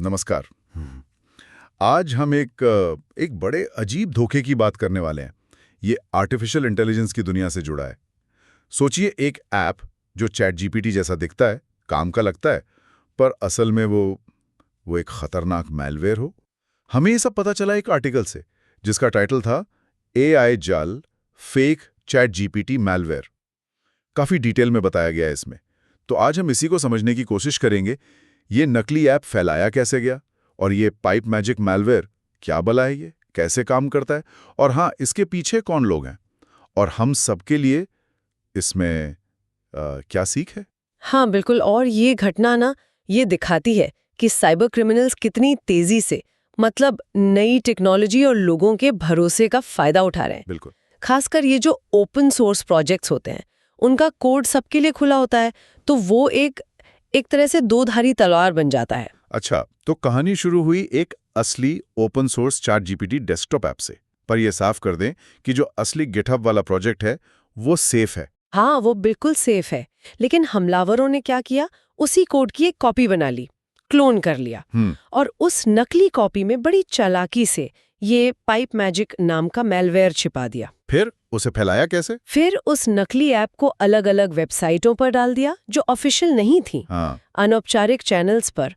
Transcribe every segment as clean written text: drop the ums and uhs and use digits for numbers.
नमस्कार। आज हम एक बड़े अजीब धोखे की बात करने वाले हैं। ये आर्टिफिशियल इंटेलिजेंस की दुनिया से जुड़ा है। सोचिए एक ऐप जो चैट जीपीटी जैसा दिखता है, काम का लगता है, पर असल में वो एक खतरनाक मैलवेयर हो। हमें ये सब पता चला एक आर्टिकल से, जिसका टाइटल था एआई जाल फेक चैट जीपीटी मैलवेयर। काफी डिटेल में बताया गया है इसमें। तो आज हम इसी को समझने की कोशिश करेंगे। ये नकली ऐप फैलाया कैसे गया, और ये पाइप मैजिक मैलवेयर क्या भला है, ये कैसे काम करता है, और हाँ, इसके पीछे कौन लोग हैं, और हम सबके लिए इसमें क्या सीख है। हाँ बिल्कुल। और ये घटना ना ये दिखाती है कि साइबर क्रिमिनल्स कितनी तेजी से नई टेक्नोलॉजी और लोगों के भरोसे का फायदा उठा रहे हैं। बिल्कुल। खासकर ये जो ओपन सोर्स प्रोजेक्ट्स होते हैं, उनका कोड सबके लिए खुला होता है, तो वो एक तरह से दो धारी तलवार बन जाता है। अच्छा, तो कहानी शुरू हुई एक असली open source chat GPT desktop app से। पर यह साफ कर दें कि जो असली गिटहब वाला प्रोजेक्ट है वो सेफ है। हाँ, वो बिल्कुल सेफ है। लेकिन हमलावरों ने क्या किया, उसी कोड की एक कॉपी बना ली, क्लोन कर लिया, और उस नकली कॉपी में बड़ी चालाकी से ये पाइप मैजिक नाम का मैलवेयर छिपा दिया। फिर उसे फैलाया कैसे? फिर उस नकली ऐप को अलग अलग वेबसाइटों पर डाल दिया जो ऑफिशियल नहीं थी, अनौपचारिक चैनल्स पर।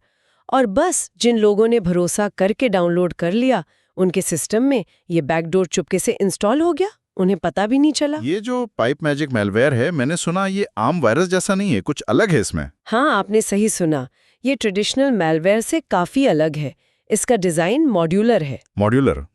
और बस जिन लोगों ने भरोसा करके डाउनलोड कर लिया, उनके सिस्टम में ये बैकडोर चुपके से इंस्टॉल हो गया, उन्हें पता भी नहीं चला। ये जो पाइप मैजिक मैलवेयर है, मैंने सुना ये आम वायरस जैसा नहीं है, कुछ अलग है इसमें। हाँ, आपने सही सुना। ये ट्रेडिशनल मैलवेयर से काफी अलग है। इसका डिजाइन मॉड्यूलर है। मॉड्यूलर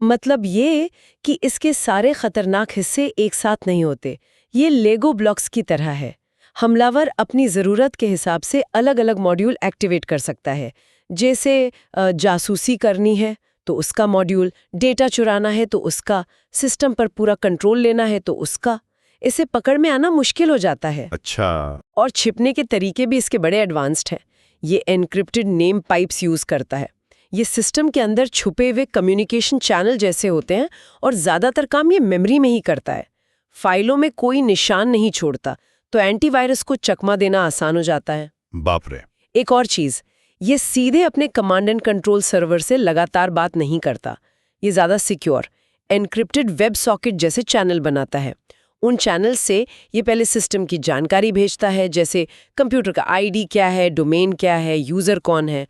मतलब ये कि इसके सारे खतरनाक हिस्से एक साथ नहीं होते। ये लेगो ब्लॉक्स की तरह है। हमलावर अपनी ज़रूरत के हिसाब से अलग अलग मॉड्यूल एक्टिवेट कर सकता है। जैसे जासूसी करनी है तो उसका मॉड्यूल, डेटा चुराना है तो उसका, सिस्टम पर पूरा कंट्रोल लेना है तो उसका। इसे पकड़ में आना मुश्किल हो जाता है। अच्छा। और छिपने के तरीके भी इसके बड़े एडवांस्ड हैं। ये एन्क्रिप्टेड नेम पाइप्स यूज़ करता है। ये सिस्टम के अंदर छुपे हुए कम्युनिकेशन चैनल जैसे होते हैं, और ज़्यादातर काम ये मेमोरी में ही करता है। फाइलों में कोई निशान नहीं छोड़ता, तो एंटीवायरस को चकमा देना आसान हो जाता है। बाप रे। एक और चीज़, ये सीधे अपने कमांड एंड कंट्रोल सर्वर से लगातार बात नहीं करता। ये ज़्यादा सिक्योर, एन्क्रिप्टेड वेब सॉकेट जैसे चैनल बनाता है। उन चैनल से ये पहले सिस्टम की जानकारी भेजता है, जैसे कंप्यूटर का आईडी क्या है, डोमेन क्या है, यूज़र कौन है,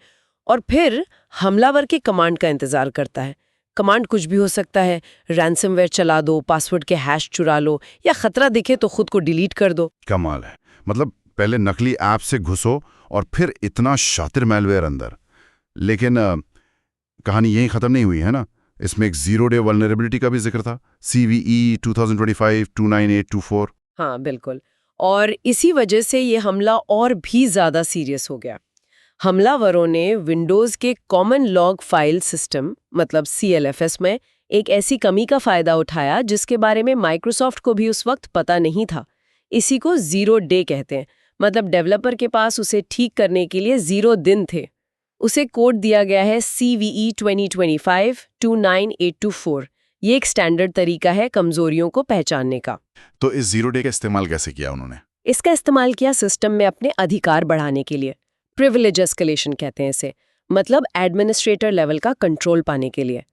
और फिर हमलावर के कमांड का इंतजार करता है। कमांड कुछ भी हो सकता है, रैंसमवेयर चला दो, पासवर्ड के हैश चुरा लो, या खतरा दिखे तो खुद को डिलीट कर दो। कमाल है। मतलब पहले नकली ऐप से घुसो और फिर इतना शातिर मैलवेयर अंदर। लेकिन कहानी यहीं खत्म नहीं हुई है ना। इसमें एक 0 डे वल्नरेबिलिटी का भी जिक्र था, CVE 2025-29824। हाँ बिल्कुल। और इसी वजह से ये हमला और भी ज्यादा सीरियस हो गया। हमलावरों ने विंडोज़ के common log file system CLFS में एक ऐसी कमी का फायदा उठाया जिसके बारे में माइक्रोसॉफ्ट को भी उस वक्त पता नहीं था। इसी को 0 डे कहते हैं। डेवलपर के पास उसे ठीक करने के लिए 0 दिन थे। उसे कोड दिया गया है CVE 2025-29824। ये एक स्टैंडर्ड तरीका है कमजोरियों को पहचानने का। तो इस 0 डे का इस्तेमाल कैसे किया उन्होंने? इसका इस्तेमाल किया सिस्टम में अपने अधिकार बढ़ाने के लिए। प्रिविलेज एस्केलेशन कहते हैं इसे। एडमिनिस्ट्रेटर लेवल का कंट्रोल पाने के लिए।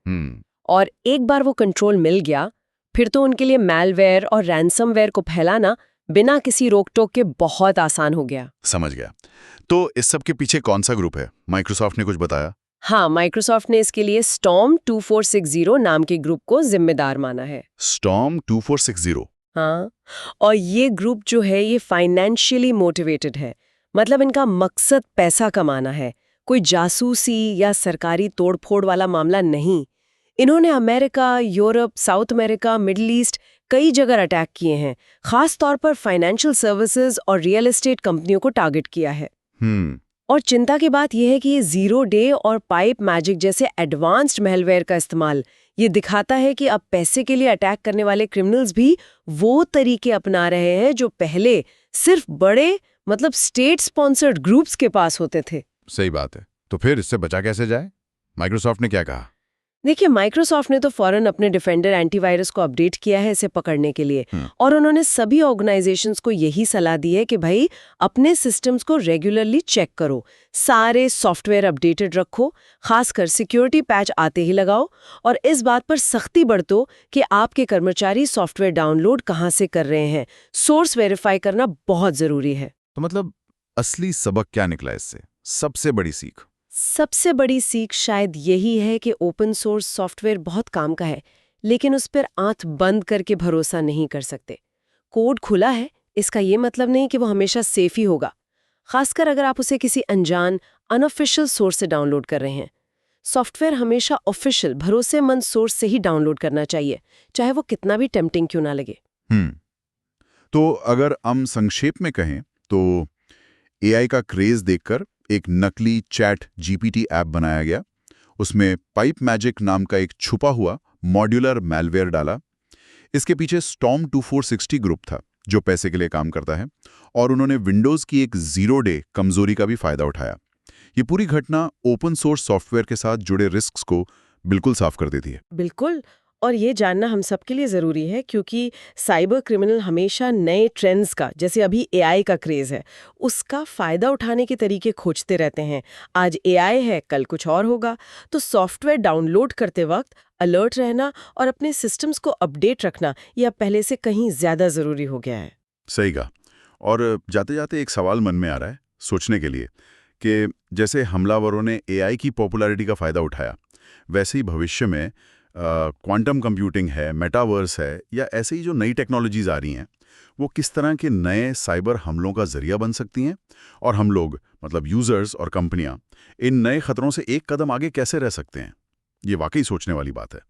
और एक बार वो कंट्रोल मिल गया, फिर तो उनके लिए मैलवेयर और रैंसमवेयर को फैलाना बिना किसी रोक टोक के बहुत आसान हो गया। समझ गया। तो इस सब के पीछे कौन सा ग्रुप है? माइक्रोसॉफ्ट ने कुछ बताया? हाँ, माइक्रोसॉफ्ट ने इसके लिए Storm 2460 नाम के ग्रुप को जिम्मेदार माना है। Storm 2460? हाँ, और ये ग्रुप जो है ये फाइनेंशियली मोटिवेटेड है। इनका मकसद पैसा कमाना है, कोई जासूसी या सरकारी तोड़फोड़ वाला मामला नहीं। इन्होंने America, Europe, south America, middle east कई जगह अटैक किए हैं। खास तौर पर फाइनेंशियल सर्विसेज और रियल एस्टेट कंपनियों को टारगेट किया है। और चिंता की बात यह है कि ये 0 डे और पाइप मैजिक जैसे एडवांस्ड मैलवेयर का इस्तेमाल ये दिखाता है कि अब पैसे के लिए अटैक करने वाले क्रिमिनल्स भी वो तरीके अपना रहे हैं जो पहले सिर्फ बड़े स्टेट स्पॉन्सर्ड ग्रुप्स के पास होते थे। सही बात है। तो फिर इससे बचा कैसे जाए? माइक्रोसॉफ्ट ने क्या कहा? देखिए, माइक्रोसॉफ्ट ने तो फौरन अपने डिफेंडर एंटीवायरस को अपडेट किया है इसे पकड़ने के लिए। और उन्होंने सभी ऑर्गेनाइजेशंस को यही सलाह दी है कि भाई अपने सिस्टम्स को रेगुलरली चेक करो, सारे सॉफ्टवेयर अपडेटेड रखो, खासकर सिक्योरिटी पैच आते ही लगाओ, और इस बात पर सख्ती बरतो कि आपके कर्मचारी सॉफ्टवेयर डाउनलोड कहाँ से कर रहे हैं। सोर्स वेरीफाई करना बहुत जरूरी है। तो मतलब असली सबक क्या निकला इससे? सबसे बड़ी सीख? सबसे बड़ी सीख शायद यही है कि ओपन सोर्स सॉफ्टवेयर बहुत काम का है, लेकिन उस पर आंख बंद करके भरोसा नहीं कर सकते। कोड खुला है, इसका ये मतलब नहीं कि वो हमेशा सेफ ही होगा, खासकर अगर आप उसे किसी अनजान अनऑफिशियल सोर्स से डाउनलोड कर रहे हैं। सॉफ्टवेयर हमेशा ऑफिशियल भरोसेमंद सोर्स से ही डाउनलोड करना चाहिए, चाहे वो कितना भी टेम्पटिंग क्यों ना लगे। तो अगर हम संक्षेप में कहें तो एआई का क्रेज देखकर एक नकली चैट जीपीटी ऐप बनाया गया। उसमें पाइप मैजिक नाम का एक छुपा हुआ मॉड्यूलर मैलवेयर डाला। इसके पीछे स्टॉर्म 2460 ग्रुप था जो पैसे के लिए काम करता है, और उन्होंने विंडोज की एक 0 डे कमजोरी का भी फायदा उठाया। ये पूरी घटना ओपन सोर्स सॉफ्टवेयर के साथ जुड़े रिस्क्स को बिल्कुल साफ कर देती है। बिल्कुल। और ये जानना हम सबके लिए ज़रूरी है, क्योंकि साइबर क्रिमिनल हमेशा नए ट्रेंड्स का, जैसे अभी एआई का क्रेज़ है, उसका फ़ायदा उठाने के तरीके खोजते रहते हैं। आज एआई है, कल कुछ और होगा। तो सॉफ्टवेयर डाउनलोड करते वक्त अलर्ट रहना और अपने सिस्टम्स को अपडेट रखना यह पहले से कहीं ज़्यादा ज़रूरी हो गया है। सही कहा। और जाते जाते एक सवाल मन में आ रहा है सोचने के लिए कि जैसे हमलावरों ने एआई की पॉपुलैरिटी का फ़ायदा उठाया, वैसे ही भविष्य में क्वांटम कंप्यूटिंग है, मेटावर्स है, या ऐसे ही जो नई टेक्नोलॉजीज आ रही हैं, वो किस तरह के नए साइबर हमलों का जरिया बन सकती हैं, और हम लोग मतलब यूजर्स और कंपनियां इन नए खतरों से एक कदम आगे कैसे रह सकते हैं। ये वाकई सोचने वाली बात है।